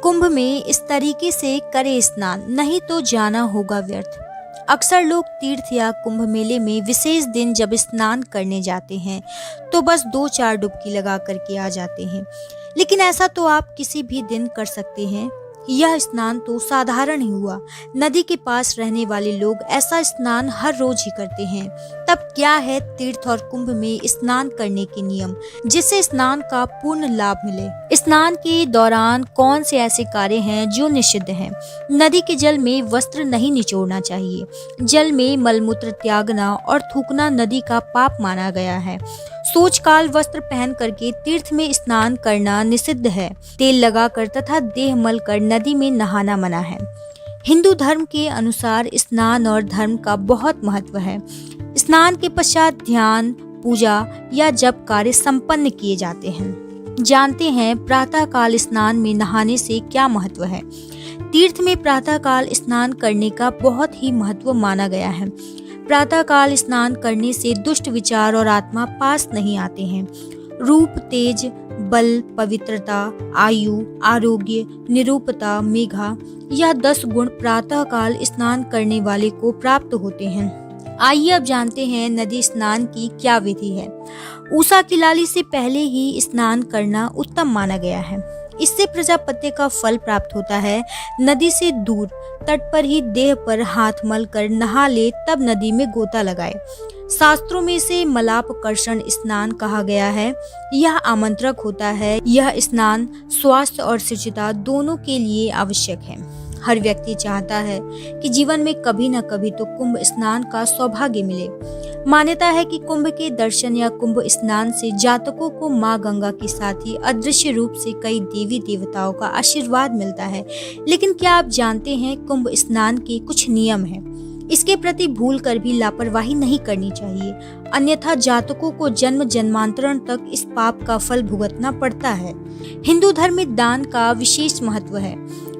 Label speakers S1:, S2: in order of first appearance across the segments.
S1: कुंभ में इस तरीके से करे स्नान, नहीं तो जाना होगा व्यर्थ। अक्सर लोग तीर्थ या कुंभ मेले में विशेष दिन जब स्नान करने जाते हैं तो बस 2-4 डुबकी लगा करके आ जाते हैं, लेकिन ऐसा तो आप किसी भी दिन कर सकते हैं। यह स्नान तो साधारण ही हुआ, नदी के पास रहने वाले लोग ऐसा स्नान हर रोज ही करते हैं। तब क्या है तीर्थ और कुंभ में स्नान करने के नियम, जिससे स्नान का पूर्ण लाभ मिले? स्नान के दौरान कौन से ऐसे कार्य हैं जो निषिद्ध हैं? नदी के जल में वस्त्र नहीं निचोड़ना चाहिए। जल में मलमूत्र त्यागना और थूकना नदी का पाप माना गया है। सोचकाल वस्त्र पहन करके तीर्थ में स्नान करना निषिद्ध है। तेल लगाकर तथा देह मल कर नदी में नहाना मना है। हिंदू धर्म के अनुसार स्नान और धर्म का बहुत महत्व है। स्नान के पश्चात ध्यान, पूजा या जप कार्य संपन्न किए जाते हैं। जानते हैं प्रातः काल स्नान में नहाने से क्या महत्व है। तीर्थ में प्रातः काल स्नान करने का बहुत ही महत्व माना गया है। प्रातः काल स्नान करने से दुष्ट विचार और आत्मा पास नहीं आते हैं। रूप, तेज, बल, पवित्रता, आयु, आरोग्य, निरूपता, मेघा यह 10 गुण प्रातः काल स्नान करने वाले को प्राप्त होते हैं। आइए अब जानते हैं नदी स्नान की क्या विधि है। उषा की लाली से पहले ही स्नान करना उत्तम माना गया है। इससे प्रजापत्य का फल प्राप्त होता है। नदी से दूर तट पर ही देह पर हाथ मल कर नहा ले, तब नदी में गोता लगाए। शास्त्रों में से मलापकर्षण स्नान कहा गया है। यह आमंत्रक होता है। यह स्नान स्वास्थ्य और शुचिता दोनों के लिए आवश्यक है। हर व्यक्ति चाहता है कि जीवन में कभी न कभी तो कुंभ स्नान का सौभाग्य मिले। मान्यता है कि कुंभ के दर्शन या कुंभ स्नान से जातकों को मां गंगा के साथ ही अदृश्य रूप से कई देवी देवताओं का आशीर्वाद मिलता है। लेकिन क्या आप जानते हैं कुंभ स्नान के कुछ नियम हैं? इसके प्रति भूल कर भी लापरवाही नहीं करनी चाहिए, अन्यथा जातकों को जन्म जन्मांतरण तक इस पाप का फल भुगतना पड़ता है। हिंदू धर्म में दान का विशेष महत्व है।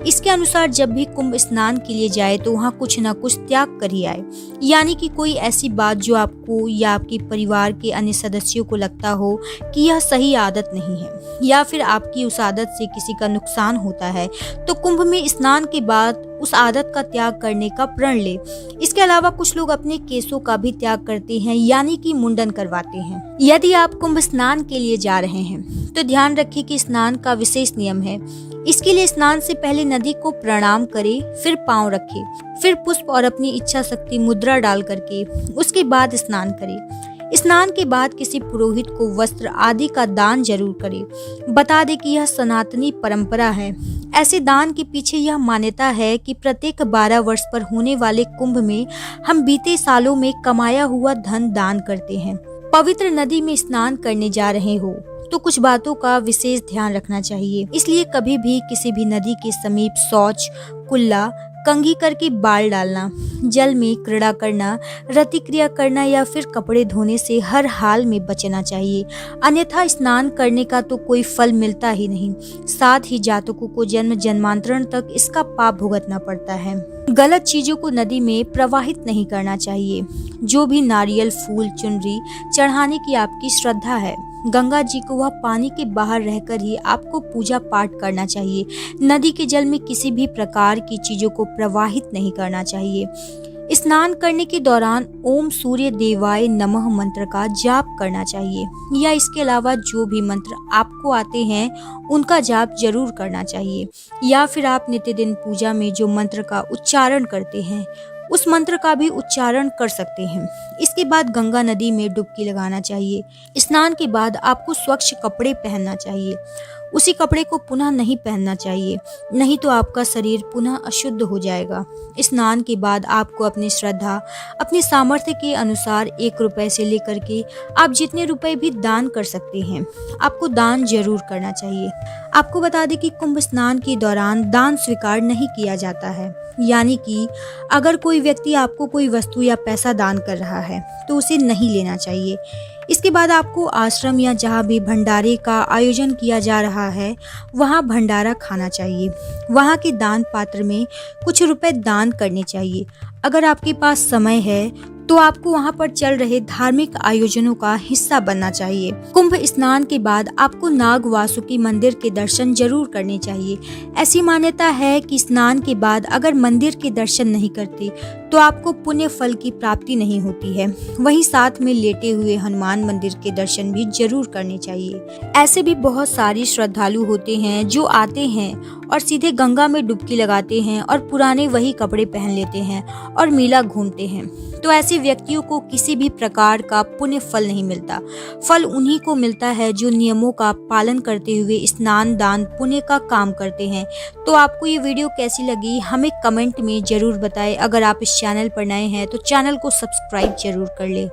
S1: इसके अनुसार जब भी कुंभ स्नान के लिए जाए तो वहाँ कुछ न कुछ त्याग कर ही आए। यानी कि कोई ऐसी बात जो आपको या आपके परिवार के अन्य सदस्यों को लगता हो कि यह सही आदत नहीं है, या फिर आपकी उस आदत से किसी का नुकसान होता है, तो कुंभ में स्नान के बाद उस आदत का त्याग करने का प्रण ले। इसके अलावा कुछ लोग अपने केसों का भी त्याग करते हैं, यानी कि मुंडन करवाते हैं। यदि आप कुंभ स्नान के लिए जा रहे हैं तो ध्यान रखिए कि स्नान का विशेष नियम है। इसके लिए स्नान से पहले नदी को प्रणाम करें, फिर पांव रखें, फिर पुष्प और अपनी इच्छा शक्ति मुद्रा डाल करके उसके बाद स्नान करें। स्नान के बाद किसी पुरोहित को वस्त्र आदि का दान जरूर करें। बता दें कि यह सनातनी परंपरा है। ऐसे दान के पीछे यह मान्यता है कि प्रत्येक 12 वर्ष पर होने वाले कुंभ में हम बीते सालों में कमाया हुआ धन दान करते हैं। पवित्र नदी में स्नान करने जा रहे हो तो कुछ बातों का विशेष ध्यान रखना चाहिए। इसलिए कभी भी किसी भी नदी के समीप शौच, कुल्ला, कंघी करके बाल डालना, जल में क्रीड़ा करना, रति क्रिया करना या फिर कपड़े धोने से हर हाल में बचना चाहिए, अन्यथा स्नान करने का तो कोई फल मिलता ही नहीं। साथ ही जातकों को जन्म जन्मांतरण तक इसका पाप भुगतना पड़ता है। गलत चीजों को नदी में प्रवाहित नहीं करना चाहिए। जो भी नारियल, फूल, चुनरी चढ़ाने की आपकी श्रद्धा है, गंगा जी को वह पानी के बाहर रहकर ही आपको पूजा पाठ करना चाहिए। नदी के जल में किसी भी प्रकार की चीजों को प्रवाहित नहीं करना चाहिए। स्नान करने के दौरान ओम सूर्य देवाय नमः मंत्र का जाप करना चाहिए, या इसके अलावा जो भी मंत्र आपको आते हैं उनका जाप जरूर करना चाहिए। या फिर आप नित्य दिन पूजा में जो मंत्र का उच्चारण करते हैं उस मंत्र का भी उच्चारण कर सकते हैं। इसके बाद गंगा नदी में डुबकी लगाना चाहिए। स्नान के बाद आपको स्वच्छ कपड़े पहनना चाहिए। उसी कपड़े को पुनः नहीं पहनना चाहिए, नहीं तो आपका शरीर पुनः अशुद्ध हो जाएगा। स्नान के बाद आपको अपनी श्रद्धा, अपनी सामर्थ्य के अनुसार 1 रुपए से लेकर के आप जितने रुपए भी दान कर सकते हैं, आपको दान जरूर करना चाहिए। आपको बता दें कि कुंभ स्नान के दौरान दान स्वीकार नहीं किया जाता है। यानी कि अगर कोई व्यक्ति आपको कोई वस्तु या पैसा दान कर रहा है तो उसे नहीं लेना चाहिए। इसके बाद आपको आश्रम या जहाँ भी भंडारे का आयोजन किया जा रहा है वहाँ भंडारा खाना चाहिए। वहाँ के दान पात्र में कुछ रुपए दान करने चाहिए। अगर आपके पास समय है तो आपको वहां पर चल रहे धार्मिक आयोजनों का हिस्सा बनना चाहिए। कुंभ स्नान के बाद आपको नाग वासुकी मंदिर के दर्शन जरूर करने चाहिए। ऐसी मान्यता है कि स्नान के बाद अगर मंदिर के दर्शन नहीं करते तो आपको पुण्य फल की प्राप्ति नहीं होती है। वहीं साथ में लेटे हुए हनुमान मंदिर के दर्शन भी जरूर करने चाहिए। ऐसे भी बहुत सारे श्रद्धालु होते हैं जो आते हैं और सीधे गंगा में डुबकी लगाते हैं और पुराने वही कपड़े पहन लेते हैं और मेला घूमते हैं। तो ऐसे व्यक्तियों को किसी भी प्रकार का पुण्य फल नहीं मिलता। फल उन्हीं को मिलता है जो नियमों का पालन करते हुए स्नान दान पुण्य का काम करते हैं। तो आपको ये वीडियो कैसी लगी हमें कमेंट में जरूर बताएं। अगर आप इस चैनल पर नए हैं तो चैनल को सब्सक्राइब जरूर कर लें।